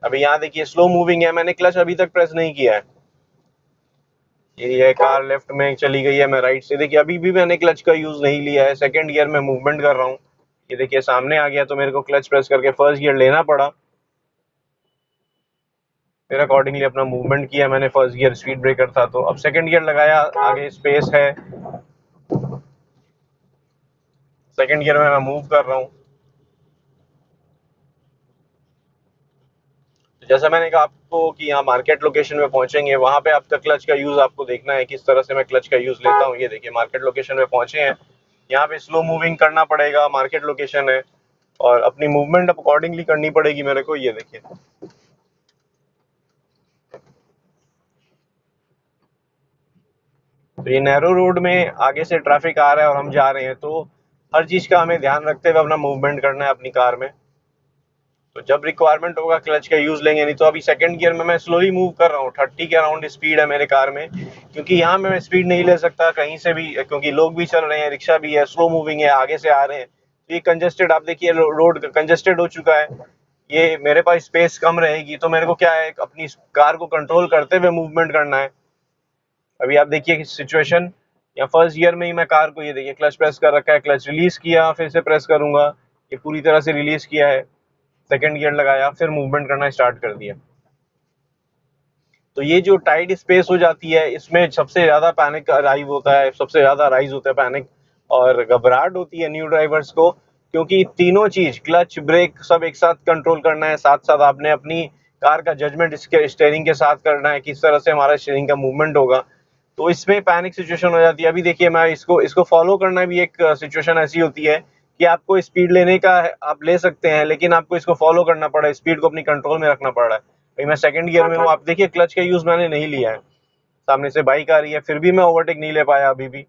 अभी यहाँ देखिए स्लो मूविंग है, मैंने क्लच अभी तक प्रेस नहीं किया है। ये कार लेफ्ट में चली गई है, मैं राइट से, देखिए अभी भी मैंने क्लच का यूज नहीं लिया है, सेकंड गियर में मूवमेंट कर रहा हूँ। ये देखिए सामने आ गया तो मेरे को क्लच प्रेस करके फर्स्ट गियर लेना पड़ा, फिर अकॉर्डिंगली अपना मूवमेंट किया मैंने। फर्स्ट गियर स्पीड ब्रेकर था तो अब सेकंड गियर लगाया, आगे स्पेस है, सेकंड गियर में मैं मूव कर रहा हूँ। तो जैसा मैंने कहा आपको कि यहाँ मार्केट लोकेशन में पहुंचेंगे, वहां पे आपका क्लच का यूज आपको देखना है किस तरह से मैं क्लच का यूज लेता हूँ। ये देखिए मार्केट लोकेशन में पहुंचे हैं, यहाँ पे स्लो मूविंग करना पड़ेगा, मार्केट लोकेशन है और अपनी मूवमेंट अकॉर्डिंगली करनी पड़ेगी मेरे को। ये देखिए तो ये नैरो रोड में आगे से ट्रैफिक आ रहा है और हम जा रहे हैं, तो हर चीज का हमें ध्यान रखते हुए अपना मूवमेंट करना है अपनी कार में। तो जब रिक्वायरमेंट होगा क्लच का यूज लेंगे, नहीं तो अभी सेकंड गियर में मैं स्लोली मूव कर रहा हूँ, 30 के अराउंड स्पीड है मेरे कार में, क्योंकि यहाँ मैं स्पीड नहीं ले सकता कहीं से भी, क्योंकि लोग भी चल रहे हैं, रिक्शा भी है, स्लो मूविंग है, आगे से आ रहे हैं। तो ये कंजेस्टेड, आप देखिए रोड कंजेस्टेड हो चुका है, ये मेरे पास स्पेस कम रहेगी, तो मेरे को क्या है अपनी कार को कंट्रोल करते हुए मूवमेंट करना है। अभी आप देखिए सिचुएशन, या फर्स्ट गियर में ही मैं कार को, ये देखिए क्लच प्रेस कर रखा है, क्लच रिलीज किया, फिर से प्रेस करूंगा, ये पूरी तरह से रिलीज किया है, सेकंड गियर लगाया, फिर मूवमेंट करना स्टार्ट कर दिया। तो ये जो टाइट स्पेस हो जाती है, इसमें सबसे ज्यादा पैनिक अराइव होता है, सबसे ज्यादा राइज होता है पैनिक और घबराहट होती है न्यू ड्राइवर्स को, क्योंकि तीनों चीज क्लच ब्रेक सब एक साथ कंट्रोल करना है, साथ साथ आपने अपनी कार का जजमेंट इसके स्टीयरिंग के साथ करना है, किस तरह से हमारा स्टीयरिंग का मूवमेंट होगा। तो इसमें पैनिक सिचुएशन हो जाती है। अभी देखिए मैं इसको इसको फॉलो करना भी एक सिचुएशन ऐसी होती है कि आपको स्पीड लेने का आप ले सकते हैं, लेकिन आपको इसको फॉलो करना पड़ा है, स्पीड को अपनी कंट्रोल में रखना पड़ रहा है। भाई मैं सेकंड गियर में हूँ, आप देखिए क्लच का यूज मैंने नहीं लिया है, सामने से बाइक आ रही है, फिर भी मैं ओवरटेक नहीं ले पाया अभी भी,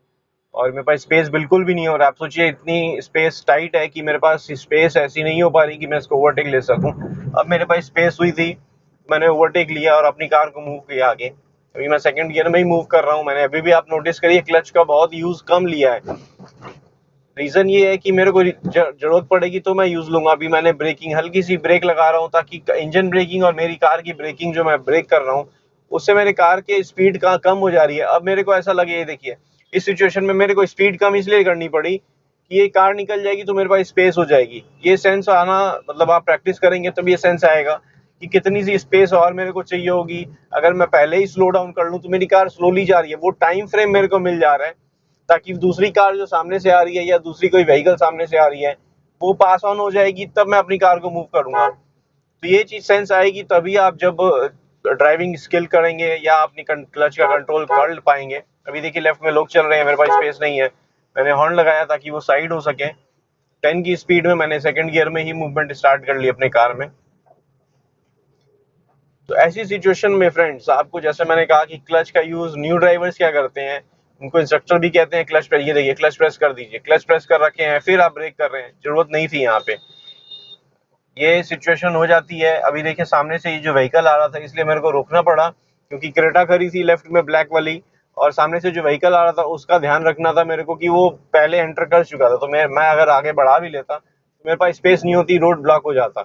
और मेरे पास स्पेस बिल्कुल भी नहीं हो रहा। आप सोचिए इतनी स्पेस टाइट है कि मेरे पास स्पेस ऐसी नहीं हो पा रही कि मैं इसको ओवरटेक ले सकूं। अब मेरे पास स्पेस हुई थी, मैंने ओवरटेक लिया और अपनी कार को मूव किया आगे। अभी मैं सेकंड गियर में ही मूव कर रहा हूँ, मैंने अभी भी आप नोटिस करिए क्लच का बहुत यूज कम लिया है। रीजन ये है कि मेरे को जरूरत पड़ेगी तो मैं यूज लूंगा। अभी मैंने ब्रेकिंग, हल्की सी ब्रेक लगा रहा हूँ ताकि इंजन ब्रेकिंग और मेरी कार की ब्रेकिंग जो मैं ब्रेक कर रहा हूँ उससे मेरे कार के स्पीड का कम हो जा रही है। अब मेरे को ऐसा लगे, ये देखिए इस सिचुएशन में मेरे को स्पीड कम इसलिए करनी पड़ी कि ये कार निकल जाएगी तो मेरे पास स्पेस हो जाएगी। ये सेंस आना, मतलब आप प्रैक्टिस करेंगे तब ये सेंस आएगा कि कितनी सी स्पेस और मेरे को चाहिए होगी। अगर मैं पहले ही स्लो डाउन कर लूं तो मेरी कार स्लोली जा रही है, वो टाइम फ्रेम मेरे को मिल जा रहा है ताकि दूसरी कार जो सामने से आ रही है या दूसरी कोई व्हीकल सामने से आ रही है वो पास ऑन हो जाएगी, तब मैं अपनी कार को मूव करूंगा। तो ये चीज सेंस आएगी तभी आप जब ड्राइविंग स्किल करेंगे या अपनी क्लच का कंट्रोल कर पाएंगे। अभी देखिए लेफ्ट में लोग चल रहे हैं, मेरे पास स्पेस नहीं है, मैंने हॉर्न लगाया ताकि वो साइड हो सके। 10 की स्पीड में मैंने सेकंड गियर में ही मूवमेंट स्टार्ट कर ली अपने कार में। तो ऐसी सिचुएशन में फ्रेंड्स, आपको जैसे मैंने कहा कि क्लच का यूज न्यू ड्राइवर्स क्या करते हैं, उनको इंस्ट्रक्टर भी कहते हैं क्लच प्रेस, ये देखिए क्लच प्रेस कर दीजिए, क्लच प्रेस कर रखे हैं फिर आप ब्रेक कर रहे हैं, जरूरत नहीं थी यहाँ पे। ये सिचुएशन हो जाती है। अभी देखिए सामने से ये जो व्हीकल आ रहा था इसलिए मेरे को रोकना पड़ा, क्योंकि क्रेटा खड़ी थी लेफ्ट में ब्लैक वाली, और सामने से जो व्हीकल आ रहा था उसका ध्यान रखना था मेरे को कि वो पहले एंटर कर चुका था, तो मैं अगर आगे बढ़ा भी लेता तो मेरे पास स्पेस नहीं होती, रोड ब्लॉक हो जाता।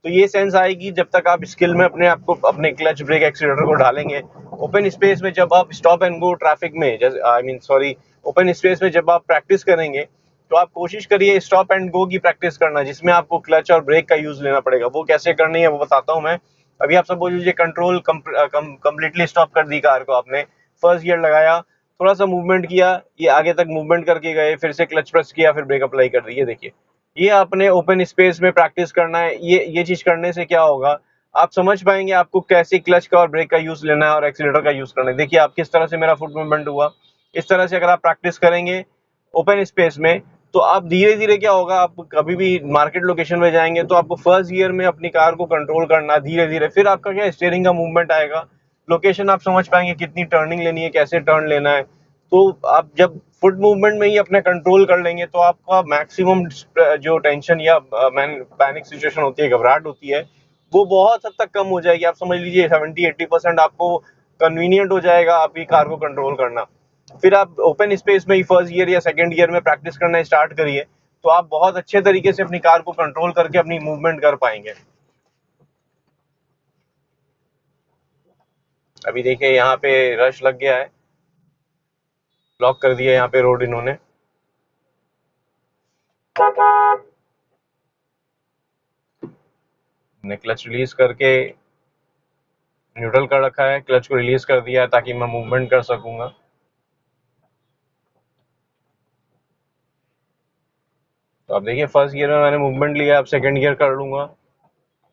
तो ये सेंस आएगी जब तक आप स्किल में अपने आप को, अपने क्लच ब्रेक एक्सीलरेटर को डालेंगे ओपन स्पेस में, जब आप स्टॉप एंड गो ट्रैफिक में, जैसे I mean sorry, open space में जब आप प्रैक्टिस करेंगे तो आप कोशिश करिए स्टॉप एंड गो की प्रैक्टिस करना, जिसमें आपको क्लच और ब्रेक का यूज लेना पड़ेगा। वो कैसे करनी है वो बताता हूँ मैं। अभी आप सब बोल लीजिए कंट्रोल कंप्लीटली स्टॉप कर दी कार को आपने, फर्स्ट गियर लगाया, थोड़ा सा मूवमेंट किया, ये आगे तक मूवमेंट करके गए, फिर से क्लच प्रेस किया, फिर ब्रेक अप्लाई कर दी। ये देखिए ये आपने ओपन स्पेस में प्रैक्टिस करना है। ये चीज करने से क्या होगा, आप समझ पाएंगे आपको कैसे क्लच का और ब्रेक का यूज लेना है और एक्सीलरेटर का यूज करना है। देखिए आप किस तरह से मेरा फुट मूवमेंट हुआ, इस तरह से अगर आप प्रैक्टिस करेंगे ओपन स्पेस में तो आप धीरे धीरे क्या होगा, आप कभी भी मार्केट लोकेशन में जाएंगे तो आपको फर्स्ट गियर में अपनी कार को कंट्रोल करना धीरे धीरे, फिर आपका क्या स्टीयरिंग का मूवमेंट आएगा, लोकेशन आप समझ पाएंगे कितनी टर्निंग लेनी है, कैसे टर्न लेना है। तो आप जब फुट मूवमेंट में ही अपना कंट्रोल कर लेंगे तो आपका मैक्सिमम जो टेंशन या पैनिक सिचुएशन होती है, घबराहट होती है, वो बहुत हद तक कम हो जाएगी। आप समझ लीजिए 70-80% आपको कन्वीनियंट हो जाएगा आपकी कार को कंट्रोल करना। फिर आप ओपन स्पेस में ही फर्स्ट गियर या सेकंड गियर में प्रैक्टिस करना स्टार्ट करिए, तो आप बहुत अच्छे तरीके से अपनी कार को कंट्रोल करके अपनी मूवमेंट कर पाएंगे। अभी देखिए यहाँ पे रश लग गया है, ब्लॉक कर दिया यहाँ पे रोड इन्होंने। मैंने क्लच रिलीज करके न्यूट्रल कर रखा है, क्लच को रिलीज कर दिया है ताकि मैं मूवमेंट कर सकूंगा। तो अब देखिए फर्स्ट गियर में मैंने मूवमेंट लिया, अब सेकंड गियर कर लूंगा।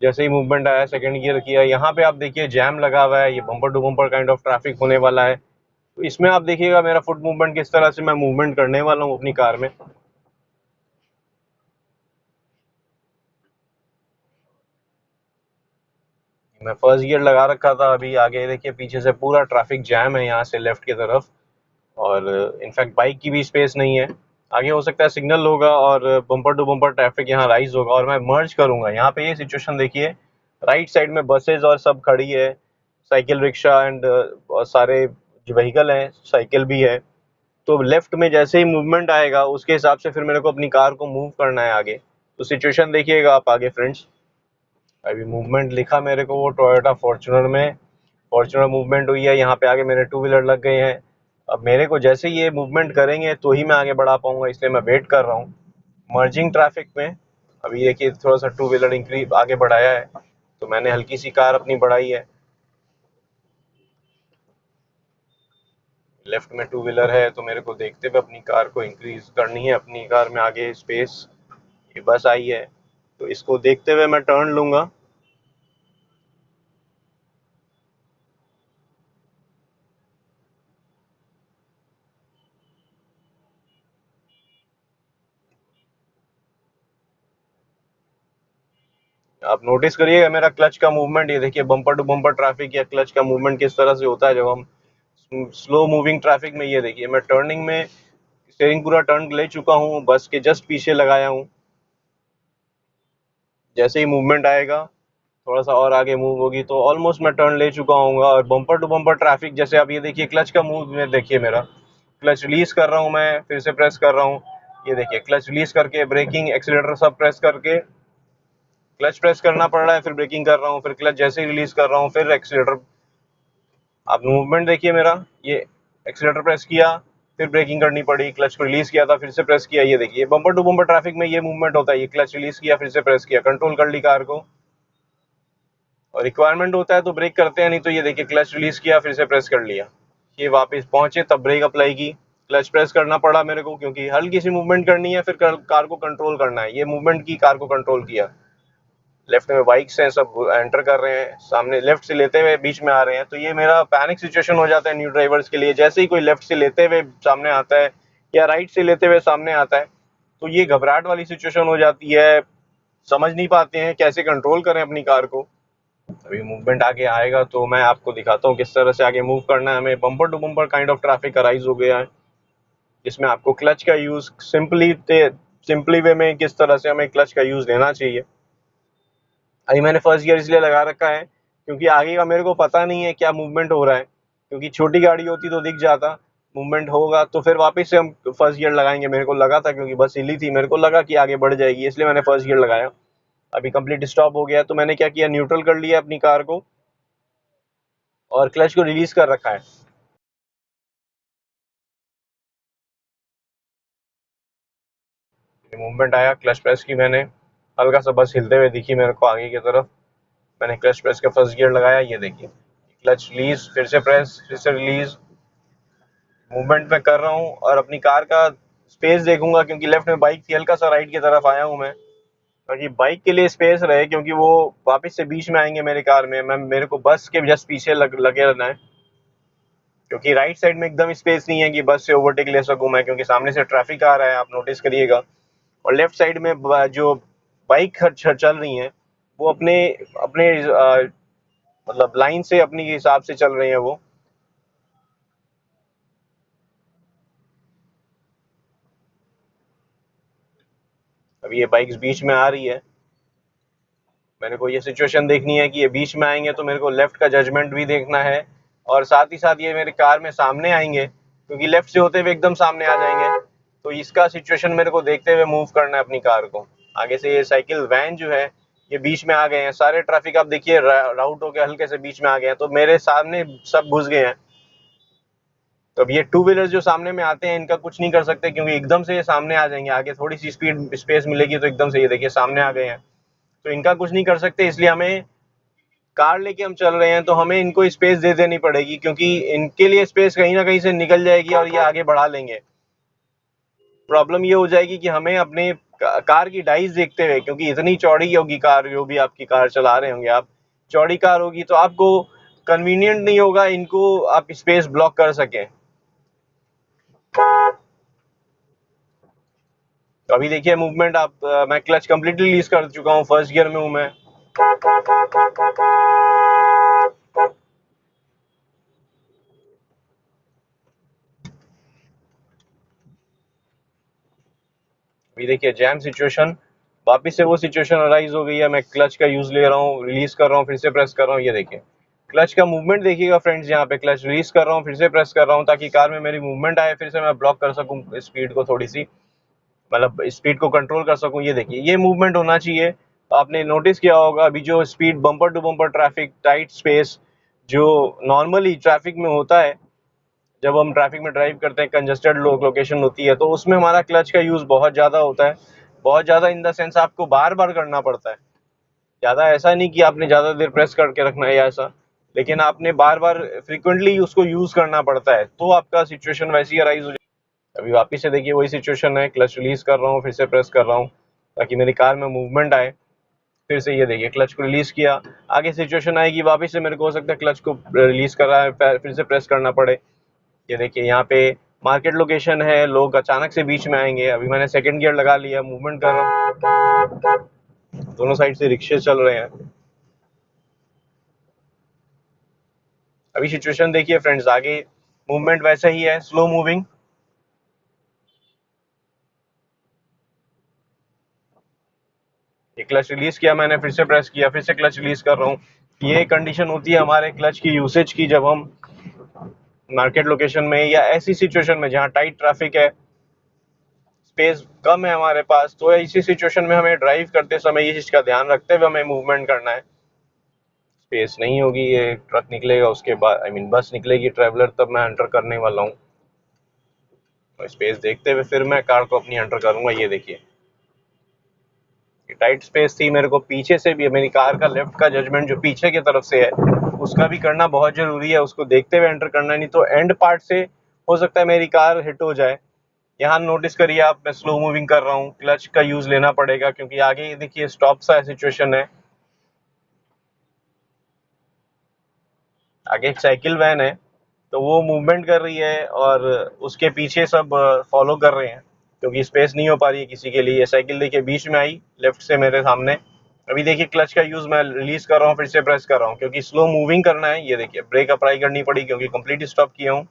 जैसे ही मूवमेंट आया सेकंड गियर किया, यहाँ पे आप देखिए जैम लगा हुआ है, ये bumper to bumper kind of traffic होने वाला है। तो इसमें आप देखिएगा मेरा फुट मूवमेंट किस तरह से मैं मूवमेंट करने वाला हूँ अपनी कार में। मैं फर्स्ट गियर लगा रखा था, अभी आगे देखिए पीछे से पूरा ट्रैफिक जैम है यहाँ से लेफ्ट की तरफ, और इनफैक्ट बाइक की भी स्पेस नहीं है। आगे हो सकता है सिग्नल होगा और बम्पर टू बम्पर ट्रैफिक यहाँ राइज होगा और मैं मर्ज करूंगा। यहाँ पे ये सिचुएशन देखिए, राइट साइड में बसेज और सब खड़ी है, साइकिल रिक्शा एंड सारे जो व्हीकल हैं, साइकिल भी है। तो लेफ्ट में जैसे ही मूवमेंट आएगा उसके हिसाब से फिर मेरे को अपनी कार को मूव करना है आगे। तो सिचुएशन देखिएगा आप आगे फ्रेंड्स। अभी मूवमेंट लिखा मेरे को वो टोयोटा फॉर्च्यूनर में, फॉर्च्यूनर मूवमेंट हुई है, यहाँ पे आगे मेरे टू व्हीलर लग गए हैं। अब मेरे को जैसे ये मूवमेंट करेंगे तो ही मैं आगे बढ़ा पाऊंगा, इसलिए मैं वेट कर रहा हूँ मर्जिंग ट्रैफिक में। अभी देखिए थोड़ा सा टू व्हीलर इंक्रीज आगे बढ़ाया है, तो मैंने हल्की सी कार अपनी बढ़ाई है। लेफ्ट में टू व्हीलर है तो मेरे को देखते हुए अपनी कार को इंक्रीज करनी है, अपनी कार में आगे स्पेस। ये बस आई है तो इसको देखते हुए मैं टर्न लूंगा। आप नोटिस करिएगा मेरा क्लच का मूवमेंट, ये देखिए बम्पर टू बम्पर ट्रैफिक या क्लच का मूवमेंट किस तरह से होता है जब हम स्लो मूविंग ट्रैफिक में। ये देखिए मैं टर्निंग में स्टीयरिंग पूरा टर्न ले चुका हूँ, बस के जस्ट पीछे लगाया हूँ। जैसे ही मूवमेंट आएगा थोड़ा सा और आगे मूव होगी तो ऑलमोस्ट मैं टर्न ले चुका हूँ। और बम्पर टू बम्पर ट्रैफिक जैसे आप ये देखिए क्लच का मूव में देखिए, मेरा क्लच रिलीज कर रहा हूँ, मैं फिर से प्रेस कर रहा हूँ। ये देखिए क्लच रिलीज करके ब्रेकिंग एक्सीलरेटर सब प्रेस करके, क्लच प्रेस करना पड़ रहा है, फिर ब्रेकिंग कर रहा हूँ, फिर क्लच जैसे ही रिलीज कर रहा हूँ फिर एक्सीलरेटर। आप मूवमेंट देखिए मेरा, ये एक्सीलरेटर प्रेस किया, फिर ब्रेकिंग करनी पड़ी, क्लच को रिलीज किया था, फिर से प्रेस किया। ये देखिए बम्पर टू बम्पर ट्रैफिक में ये मूवमेंट होता है, ये क्लच रिलीज किया फिर से प्रेस किया, कंट्रोल कर ली कार को। और रिक्वायरमेंट होता है तो ब्रेक करते हैं, नहीं तो ये देखिए क्लच रिलीज किया फिर से प्रेस कर लिया। ये वापस पहुंचे तब ब्रेक अप्लाई की, क्लच प्रेस करना पड़ा मेरे को क्योंकि हल्की सी मूवमेंट करनी है, फिर कार को कंट्रोल करना है। ये मूवमेंट की, कार को कंट्रोल किया। लेफ्ट में बाइक्स हैं, सब एंटर कर रहे हैं, सामने लेफ्ट से लेते हुए बीच में आ रहे हैं, तो ये मेरा पैनिक सिचुएशन हो जाता है न्यू ड्राइवर्स के लिए। जैसे ही कोई लेफ्ट से लेते हुए सामने आता है या राइट से लेते हुए सामने आता है तो ये घबराहट वाली सिचुएशन हो जाती है, समझ नहीं पाते हैं कैसे कंट्रोल करें अपनी कार को। अभी मूवमेंट आगे आएगा तो मैं आपको दिखाता हूँ किस तरह से आगे मूव करना है हमें। Bumper to bumper kind of traffic arise हो गया है, जिसमें आपको क्लच का यूज सिंपली वे में किस तरह से हमें क्लच का यूज लेना चाहिए। अभी मैंने फर्स्ट गियर इसलिए लगा रखा है क्योंकि आगे का मेरे को पता नहीं है क्या मूवमेंट हो रहा है, क्योंकि छोटी गाड़ी होती तो दिख जाता मूवमेंट होगा तो फिर वापस से हम फर्स्ट गियर लगाएंगे। मेरे को लगा था क्योंकि बस हिली थी, मेरे को लगा कि आगे बढ़ जाएगी, इसलिए मैंने फर्स्ट गियर लगाया। अभी कंप्लीट स्टॉप हो गया तो मैंने क्या किया, न्यूट्रल कर लिया अपनी कार को और क्लच को रिलीज कर रखा है। मूवमेंट आया, क्लच प्रेस की मैंने, हल्का सा बस हिलते हुए दिखी मेरे को आगे की तरफ। मैंने क्लच प्रेस के फर्स्ट गियर लगाया, ये देखिए क्लच रिलीज, फिर से प्रेस, फिर से रिलीज, मूवमेंट में कर रहा हूँ। और अपनी कार का स्पेस देखूंगा क्योंकि लेफ्ट में बाइक थी, हल्का सा राइट की तरफ आया हूँ मैं ताकि बाइक के लिए स्पेस रहे, क्योंकि वो वापस से बीच में आएंगे मेरी कार में। मैं मेरे को बस के जस्ट पीछे लगे रहना है क्योंकि राइट साइड में एकदम स्पेस नहीं है कि बस से ओवरटेक ले सकूं मैं, क्योंकि सामने से ट्रैफिक आ रहा है, आप नोटिस करिएगा। और लेफ्ट साइड में जो बाइक चल रही हैं वो अपने अपने मतलब लाइन से अपनी हिसाब से चल रही हैं वो। अब ये बाइक्स बीच में आ रही है, मेरे को ये सिचुएशन देखनी है कि ये बीच में आएंगे तो मेरे को लेफ्ट का जजमेंट भी देखना है, और साथ ही साथ ये मेरे कार में सामने आएंगे क्योंकि लेफ्ट से होते हुए एकदम सामने आ जाएंगे, तो इसका सिचुएशन मेरे को देखते हुए मूव करना है अपनी कार को। आगे से ये साइकिल वैन जो है ये बीच में आ गए हैं, सारे ट्रैफिक आप देखिए राउट होके हल्के से बीच में आ गए हैं, तो मेरे सामने सब घुस गए हैं। तो अब ये टू व्हीलर जो सामने में आते हैं इनका कुछ नहीं कर सकते, क्योंकि एकदम से ये सामने आ जाएंगे, आगे थोड़ी सी स्पीड स्पेस मिलेगी तो एकदम से ये देखिए सामने आ गए हैं, तो इनका कुछ नहीं कर सकते। इसलिए हमें कार लेके हम चल रहे हैं तो हमें इनको स्पेस दे देनी पड़ेगी, क्योंकि इनके लिए स्पेस कहीं ना कहीं से निकल जाएगी और ये आगे बढ़ा लेंगे। प्रॉब्लम ये हो जाएगी कि हमें अपने कार की डाइज देखते हुए, क्योंकि इतनी चौड़ी होगी कार, जो भी आपकी कार चला रहे होंगे आप, चौड़ी कार होगी तो आपको कन्वीनियंट नहीं होगा इनको आप स्पेस ब्लॉक कर सकें। तो अभी देखिए मूवमेंट आप मैं क्लच कंप्लीटली रिलीज कर चुका हूँ, फर्स्ट गियर में हूँ मैं। अभी देखिए जैम सिचुएशन, वापिस से वो सिचुएशन अराइज हो गई है। मैं क्लच का यूज ले रहा हूँ, रिलीज कर रहा हूँ, फिर से प्रेस कर रहा हूँ। ये देखिए क्लच का मूवमेंट देखिएगा फ्रेंड्स, यहाँ पे क्लच रिलीज कर रहा हूँ, फिर से प्रेस कर रहा हूँ, ताकि कार में मेरी मूवमेंट आए, फिर से मैं ब्लॉक कर सकूँ स्पीड को, थोड़ी सी मतलब स्पीड को कंट्रोल कर सकूँ। ये देखिए ये मूवमेंट होना चाहिए। आपने नोटिस किया होगा अभी जो speed bumper to bumper traffic, tight space जो नॉर्मली ट्रैफिक में होता है, जब हम ट्रैफिक में ड्राइव करते हैं, कंजेस्टेड लोकेशन होती है, तो उसमें हमारा क्लच का यूज बहुत ज्यादा होता है। बहुत ज्यादा इन द सेंस आपको बार बार करना पड़ता है, ज्यादा ऐसा नहीं कि आपने ज्यादा देर प्रेस करके रखना है या ऐसा, लेकिन आपने बार बार फ्रिक्वेंटली उसको यूज करना पड़ता है, तो आपका सिचुएशन वैसी अराइज हो जाए। अभी वापिस से देखिए वही सिचुएशन है, क्लच रिलीज कर रहा हूँ, फिर से प्रेस कर रहा हूँ ताकि मेरी कार में मूवमेंट आए। फिर से ये देखिए क्लच को रिलीज किया, आगे सिचुएशन आएगी वापिस से मेरे को हो सकता है क्लच को रिलीज कर रहा है, फिर से प्रेस करना पड़े। ये देखिए यहाँ पे मार्केट लोकेशन है, लोग अचानक से बीच में आएंगे। अभी मैंने सेकंड गियर लगा लिया, मूवमेंट कर रहा हूँ, दोनों साइड से रिक्शे चल रहे हैं। अभी सिचुएशन देखिए फ्रेंड्स, आगे मूवमेंट वैसा ही है, स्लो मूविंग। ये क्लच रिलीज किया मैंने, फिर से प्रेस किया, फिर से क्लच रिलीज कर रहा हूँ। ये कंडीशन होती है हमारे क्लच की यूसेज की, जब हम मार्केट लोकेशन में या ऐसी सिचुएशन में जहाँ टाइट ट्रैफिक है, स्पेस कम है हमारे पास, तो इसी सिचुएशन में हमें ड्राइव करते समय ये चीज का ध्यान रखते हुए हमें मूवमेंट करना है। स्पेस नहीं होगी, ये ट्रक निकलेगा उसके बाद, आई मीन बस निकलेगी ट्रैवलर, तब मैं एंटर करने वाला हूँ। तो स्पेस देखते हुए फिर मैं कार को अपनी एंटर करूंगा। ये देखिए टाइट स्पेस थी, मेरे को पीछे से भी, मेरी कार का लेफ्ट का जजमेंट जो पीछे की तरफ से है उसका भी करना बहुत जरूरी है, उसको देखते हुए एंटर करना, नहीं तो एंड पार्ट से हो सकता है मेरी कार हिट हो जाए। यहाँ नोटिस करिए आप, मैं स्लो मूविंग कर रहा हूँ, क्लच का यूज लेना पड़ेगा, क्योंकि आगे देखिए स्टॉप सा सिचुएशन है, आगे एक साइकिल वैन है, तो वो मूवमेंट कर रही है और उसके पीछे सब फॉलो कर रहे हैं, क्योंकि स्पेस नहीं हो पा रही है किसी के लिए। ये साइकिल देखिए बीच में आई लेफ्ट से मेरे सामने। अभी देखिए क्लच का यूज मैं रिलीज कर रहा हूँ, फिर से प्रेस कर रहा हूँ, क्योंकि स्लो मूविंग करना है। ये देखिए ब्रेक अप्लाई करनी पड़ी, क्योंकि कंप्लीट स्टॉप किया हूँ।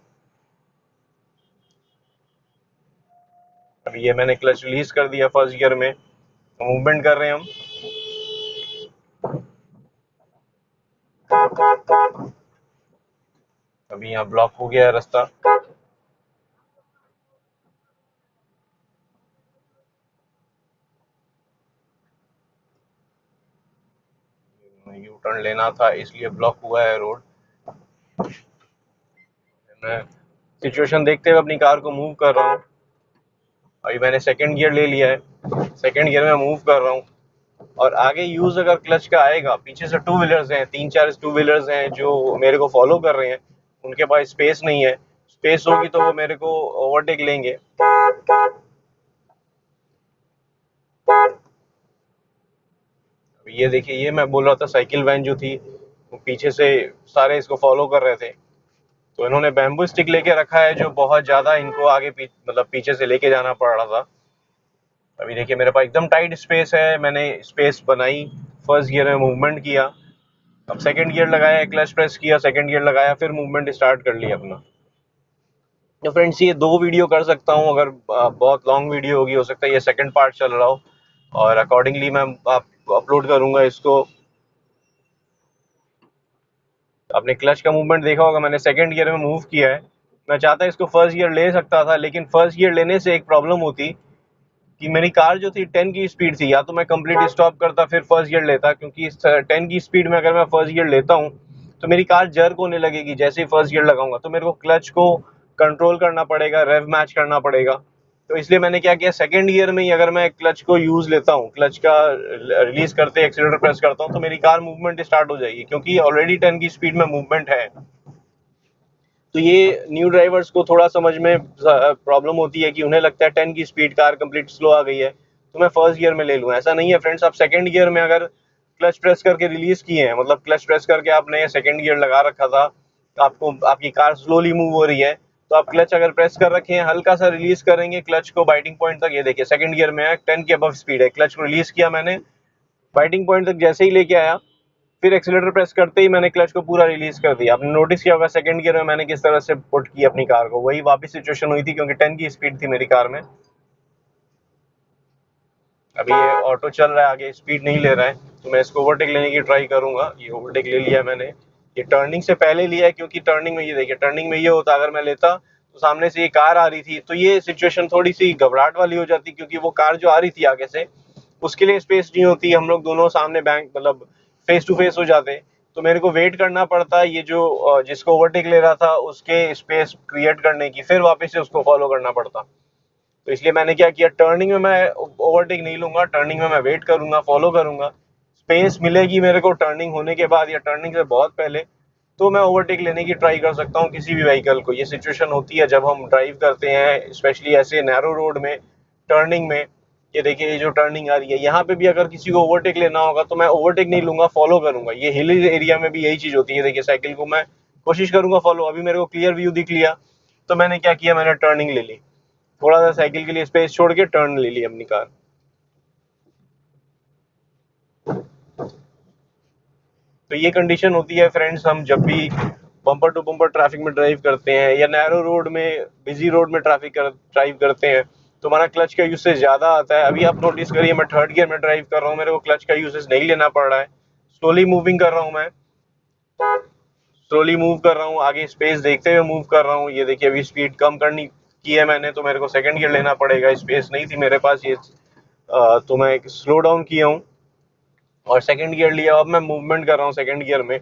अभी ये मैंने क्लच रिलीज कर दिया फर्स्ट गियर में, मूवमेंट कर रहे हैं हम। अभी यहाँ ब्लॉक हो गया है रास्ता। यू टर्न लेना था इसलिए ब्लॉक हुआ है रोड। मैं सिचुएशन देखते हुए अपनी कार को मूव कर रहा हूँ। अभी मैंने सेकंड गियर ले लिया है, सेकंड गियर में मूव कर रहा हूँ, और आगे यूज अगर क्लच का आएगा, पीछे से टू व्हीलर्स हैं, 3-4 टू व्हीलर्स हैं जो मेरे को फॉलो कर रहे हैं, उनके पास स्पेस नहीं है, स्पेस होगी तो वो मेरे को ओवरटेक लेंगे। ये देखिए, ये मैं बोल रहा था साइकिल वैन जो थी वो पीछे से सारे इसको फॉलो कर रहे थे, तो इन्होंने बैम्बू स्टिक लेके रखा है जो बहुत ज्यादा इनको आगे मतलब पीछे से लेके जाना पड़ रहा था। अभी देखिए मेरे पास एकदम टाइट स्पेस है, मैंने स्पेस बनाई, फर्स्ट गियर में मूवमेंट किया, अब सेकंड गियर लगाया, क्लच प्रेस किया, सेकंड गियर लगाया, फिर मूवमेंट स्टार्ट कर लिया अपना। तो फ्रेंड्स ये 2 वीडियो कर सकता हूँ, अगर बहुत लॉन्ग वीडियो होगी, हो सकता है ये सेकंड पार्ट चल रहा हो, और अकॉर्डिंगली मैं आप अपलोड करूंगा इसको। आपने क्लच का मूवमेंट देखा होगा, मैंने सेकंड गियर में मूव किया है। मैं चाहता इसको फर्स्ट गियर ले सकता था, लेकिन फर्स्ट गियर लेने से एक प्रॉब्लम होती कि मेरी कार जो थी 10 की स्पीड थी, या तो मैं कंप्लीट स्टॉप करता फिर फर्स्ट गियर लेता, क्योंकि इस 10 की स्पीड में अगर मैं फर्स्ट गियर लेता हूँ तो मेरी कार जर्क होने लगेगी जैसे ही फर्स्ट गियर लगाऊंगा, तो मेरे को क्लच को कंट्रोल करना पड़ेगा, रेव मैच करना पड़ेगा। तो इसलिए मैंने क्या किया, सेकंड गियर में ही अगर मैं क्लच को यूज लेता हूँ, क्लच का रिलीज करते एक्सीलरेटर प्रेस करता हूँ, तो मेरी कार मूवमेंट स्टार्ट हो जाएगी, क्योंकि ऑलरेडी 10 की स्पीड में मूवमेंट है। तो ये न्यू ड्राइवर्स को थोड़ा समझ में प्रॉब्लम होती है कि उन्हें लगता है 10 की स्पीड कार कंप्लीट स्लो आ गई है तो मैं फर्स्ट गियर में ले लूँ। ऐसा नहीं है फ्रेंड्स, आप सेकंड गियर में अगर क्लच प्रेस करके रिलीज किए हैं, मतलब क्लच प्रेस करके आपने सेकंड गियर लगा रखा था, आपको आपकी कार स्लोली मूव हो रही है, तो आप क्लच अगर प्रेस कर रखे हैं, हल्का सा रिलीज करेंगे क्लच को बाइटिंग पॉइंट तक, ये देखिए सेकंड गियर में है, 10 के अबव स्पीड है, क्लच को रिलीज किया मैंने, बाइटिंग पॉइंट तक जैसे ही लेके आया, फिर एक्सीलरेटर प्रेस करते ही मैंने क्लच को पूरा रिलीज कर दिया। आपने नोटिस किया होगा सेकंड गियर में मैंने किस तरह से पुट की अपनी कार को, वही वापस सिचुएशन हुई थी, क्योंकि 10 की स्पीड थी मेरी कार में। अभी ये ऑटो चल रहा है, आगे स्पीड नहीं ले रहा है, तो मैं इसको ओवरटेक लेने की ट्राई करूंगा। ये ओवरटेक ले लिया मैंने, ये टर्निंग से पहले लिया है, क्योंकि टर्निंग में ये देखिए, टर्निंग में ये होता अगर मैं लेता तो सामने से ये कार आ रही थी, तो ये सिचुएशन थोड़ी सी घबराहट वाली हो जाती, क्योंकि वो कार जो आ रही थी आगे से उसके लिए स्पेस नहीं होती, हम लोग दोनों सामने बैंक मतलब फेस टू फेस हो जाते, तो मेरे को वेट करना पड़ता ये जो जिसको ओवरटेक ले रहा था उसके स्पेस क्रिएट करने की, फिर वापस से उसको फॉलो करना पड़ता। तो इसलिए मैंने क्या किया, टर्निंग में मैं ओवरटेक नहीं लूंगा, टर्निंग में मैं वेट करूंगा, फॉलो करूंगा, स्पेस मिलेगी मेरे को टर्निंग होने के बाद या टर्निंग से बहुत पहले, तो मैं ओवरटेक लेने की ट्राई कर सकता हूँ किसी भी व्हीकल को। ये सिचुएशन होती है जब हम ड्राइव करते हैं, स्पेशली ऐसे नैरो रोड में टर्निंग में। ये देखिए, ये जो टर्निंग आ रही है यहाँ पे भी अगर किसी को ओवरटेक लेना होगा तो मैं ओवरटेक नहीं लूंगा, फॉलो करूंगा। ये हिली एरिया में भी यही चीज होती है, देखिए साइकिल को मैं कोशिश करूंगा फॉलो। अभी मेरे को क्लियर व्यू दिख लिया तो मैंने क्या किया, मैंने टर्निंग ले ली, थोड़ा सा साइकिल के लिए स्पेस छोड़ के टर्न ले ली अपनी कार। तो ये कंडीशन होती है फ्रेंड्स, हम जब भी बम्पर टू बम्पर ट्रैफिक में ड्राइव करते हैं या नैरो रोड में, बिजी रोड में ड्राइव करते हैं, तो हमारा क्लच का यूसेज ज़्यादा आता है। अभी आप नोटिस करिए, मैं थर्ड गियर में ड्राइव कर रहा हूँ, मेरे को क्लच का यूसेज नहीं लेना पड़ रहा है, स्लोली मूविंग कर रहा हूँ मैं, स्लोली मूव कर रहा हूँ, आगे स्पेस देखते हुए मूव कर रहा हूँ। ये देखिए, अभी स्पीड कम करनी की है मैंने, तो मेरे को सेकंड गियर लेना पड़ेगा, स्पेस नहीं थी मेरे पास ये, तो मैं स्लो डाउन किया हूँ और सेकंड गियर लिया। अब मैं मूवमेंट कर रहा हूँ सेकंड गियर में,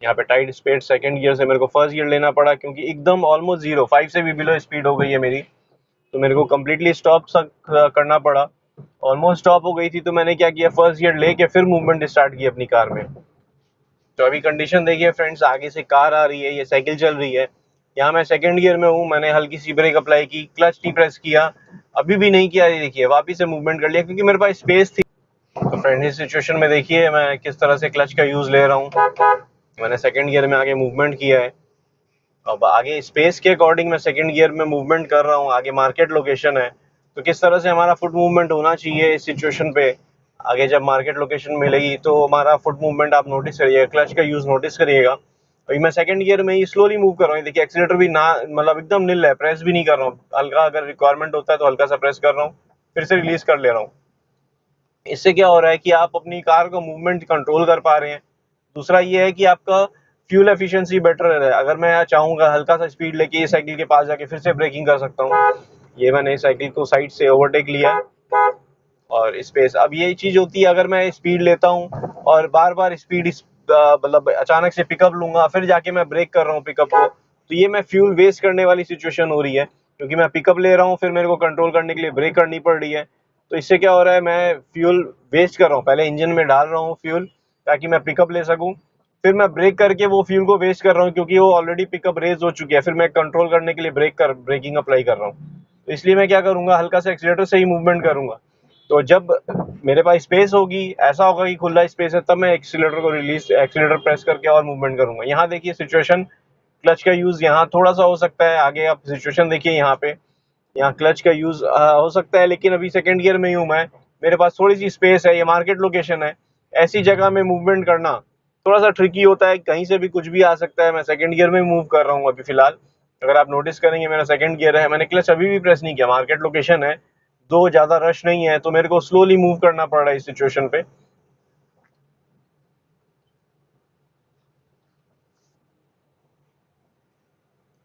यहाँ पे टाइट स्पीड, सेकंड गियर से मेरे को फर्स्ट गियर लेना पड़ा, क्योंकि एकदम ऑलमोस्ट 0 5 से भी बिलो स्पीड हो गई है मेरी, तो मेरे को कम्प्लीटली स्टॉप करना पड़ा। ऑलमोस्ट स्टॉप हो गई थी, तो मैंने क्या किया, फर्स्ट गियर लेके फिर मूवमेंट स्टार्ट की अपनी कार में। तो अभी कंडीशन देखिए फ्रेंड्स, आगे से कार आ रही है, ये साइकिल चल रही है, यहाँ मैं सेकंड गियर में हूँ, मैंने हल्की सी ब्रेक अप्लाई की, क्लच नहीं प्रेस किया, अभी भी नहीं किया, ये देखिए वापिस से मूवमेंट कर लिया, क्योंकि मेरे पास स्पेस थी। तो फ्रेंड, इस सिचुएशन में देखिए मैं किस तरह से क्लच का यूज ले रहा हूँ। मैंने सेकंड गियर में आगे मूवमेंट किया है, अब आगे स्पेस के अकॉर्डिंग मैं सेकंड गियर में मूवमेंट कर रहा हूँ, आगे मार्केट लोकेशन है, तो किस तरह से हमारा फुट मूवमेंट होना चाहिए इस सिचुएशन पे। आगे जब मार्केट लोकेशन मिलेगी तो हमारा फुट मूवमेंट आप नोटिस करिएगा, क्लच का यूज नोटिस करिएगा। अभी मैं सेकंड गियर में ही स्लोली मूव कर रहा हूँ, देखिए एक्सीलेटर भी ना मतलब एकदम निल है, प्रेस भी नहीं कर रहा हूँ, हल्का अगर रिक्वायरमेंट होता है तो हल्का सा प्रेस कर रहा हूँ, फिर से रिलीज कर ले रहा हूँ। इससे क्या हो रहा है कि आप अपनी कार का मूवमेंट कंट्रोल कर पा रहे हैं। दूसरा ये है कि आपका फ्यूल एफिशिएंसी बेटर है, अगर मैं चाहूंगा हल्का सा स्पीड लेके ये साइकिल के पास जाके फिर से ब्रेकिंग कर सकता हूँ। ये मैंने साइकिल को साइड से ओवरटेक लिया और स्पेस। अब ये चीज होती है, अगर मैं स्पीड लेता हूँ और बार बार स्पीड मतलब अचानक से पिकअप लूंगा फिर जाके मैं ब्रेक कर रहा हूँ पिकअप को, तो ये मैं फ्यूल वेस्ट करने वाली सिचुएशन हो रही है, क्योंकि मैं पिकअप ले रहा हूँ फिर मेरे को कंट्रोल करने के लिए ब्रेक करनी पड़ रही है। तो इससे क्या हो रहा है, मैं फ्यूल वेस्ट कर रहा हूँ, पहले इंजन में डाल रहा हूँ फ्यूल ताकि मैं पिकअप ले सकूँ, फिर मैं ब्रेक करके वो फ्यूल को वेस्ट कर रहा हूँ, क्योंकि वो ऑलरेडी पिकअप रेज हो चुकी है, फिर मैं कंट्रोल करने के लिए ब्रेकिंग अप्लाई कर रहा हूँ। तो इसलिए मैं क्या करूंगा, हल्का सा एक्सीलेटर से ही मूवमेंट करूंगा। तो जब मेरे पास स्पेस होगी, ऐसा होगा कि खुला स्पेस है, तब मैं एक्सीलेटर प्रेस करके और मूवमेंट करूंगा। यहाँ देखिए सिचुएशन, क्लच का यूज यहाँ थोड़ा सा हो सकता है, आगे आप सिचुएशन देखिए यहाँ पे, यहाँ क्लच का यूज हो सकता है, लेकिन अभी सेकंड गियर में ही हूँ मैं, मेरे पास थोड़ी सी स्पेस है, ये मार्केट लोकेशन है, ऐसी जगह में मूवमेंट करना थोड़ा सा ट्रिकी होता है, कहीं से भी कुछ भी आ सकता है। मैं सेकंड गियर में मूव कर रहा हूँ अभी फिलहाल, अगर आप नोटिस करेंगे मेरा सेकंड गियर है, मैंने क्लच अभी भी प्रेस नहीं किया, मार्केट लोकेशन है, दो ज्यादा रश नहीं है, तो मेरे को स्लोली मूव करना पड़ रहा है इस सिचुएशन पे।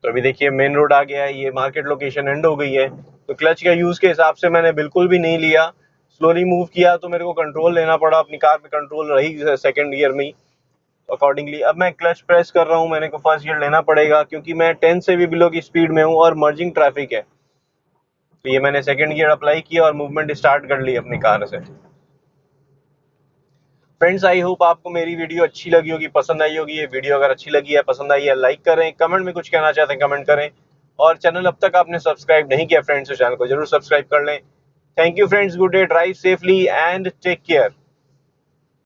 तो अभी देखिए मेन रोड आ गया है, ये मार्केट लोकेशन एंड हो गई है। तो क्लच का यूज के हिसाब से मैंने बिल्कुल भी नहीं लिया, स्लोली मूव किया, तो मेरे को कंट्रोल लेना पड़ा, अपनी कार पे कंट्रोल रही सेकंड गियर में ही। अकॉर्डिंगली अब मैं क्लच प्रेस कर रहा हूँ, मैंने को फर्स्ट गियर लेना पड़ेगा क्योंकि मैं 10 से भी बिलो की स्पीड में हूँ और मर्जिंग ट्रैफिक है। तो ये मैंने सेकंड गियर अप्लाई किया और मूवमेंट स्टार्ट कर ली अपनी कार से। फ्रेंड्स, आई होप आपको मेरी वीडियो अच्छी लगी होगी, पसंद आई होगी। ये वीडियो अगर अच्छी लगी है, पसंद आई है, लाइक करें, कमेंट में कुछ कहना चाहते हैं कमेंट करें, और चैनल अब तक आपने सब्सक्राइब नहीं किया फ्रेंड्स तो चैनल को जरूर सब्सक्राइब कर लें। Thank you friends, good day, drive safely and take care.